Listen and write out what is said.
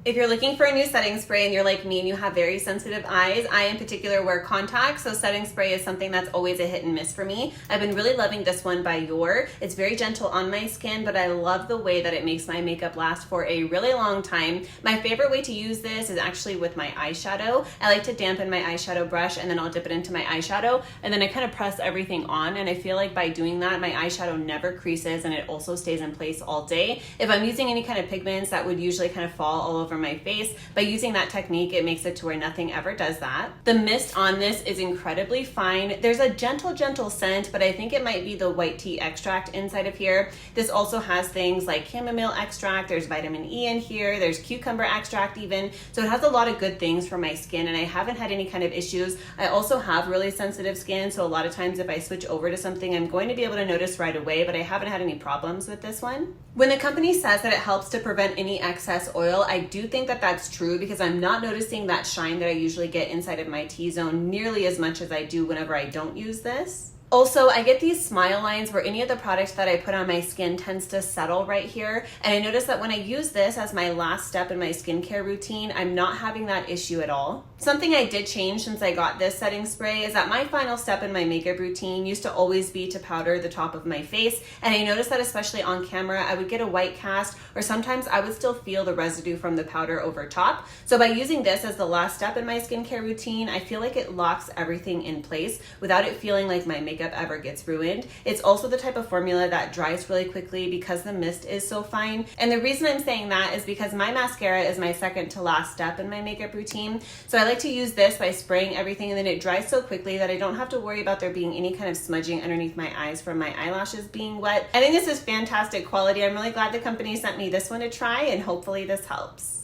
If you're looking for a new setting spray and you're like me and you have very sensitive eyes, I in particular wear contacts, so setting spray is something that's always a hit and miss for me. I've been really loving this one by Your. It's very gentle on my skin, but I love the way that it makes my makeup last for a really long time. My favorite way to use this is actually with my eyeshadow. I like to dampen my eyeshadow brush and then I'll dip it into my eyeshadow and then I kind of press everything on, and I feel like by doing that my eyeshadow never creases and it also stays in place all day. If I'm using any kind of pigments that would usually kind of fall all over my face, by using that technique it makes it to where nothing ever does that. The mist on this is incredibly fine. There's a gentle scent, but I think it might be the white tea extract inside of here. This also has things like chamomile extract, there's vitamin E in here, there's cucumber extract even, so it has a lot of good things for my skin and I haven't had any kind of issues. I also have really sensitive skin, so a lot of times if I switch over to something I'm going to be able to notice right away, but I haven't had any problems with this one. When the company says that it helps to prevent any excess oil, I do think that that's true because I'm not noticing that shine that I usually get inside of my T-zone nearly as much as I do whenever I don't use this. Also, I get these smile lines where any of the products that I put on my skin tends to settle right here. And I notice that when I use this as my last step in my skincare routine, I'm not having that issue at all. Something I did change since I got this setting spray is that my final step in my makeup routine used to always be to powder the top of my face. And I noticed that especially on camera, I would get a white cast or sometimes I would still feel the residue from the powder over top. So by using this as the last step in my skincare routine, I feel like it locks everything in place without it feeling like my makeup ever gets ruined. It's also the type of formula that dries really quickly because the mist is so fine. And the reason I'm saying that is because my mascara is my second to last step in my makeup routine. So I like to use this by spraying everything and then it dries so quickly that I don't have to worry about there being any kind of smudging underneath my eyes from my eyelashes being wet. I think this is fantastic quality. I'm really glad the company sent me this one to try and hopefully this helps.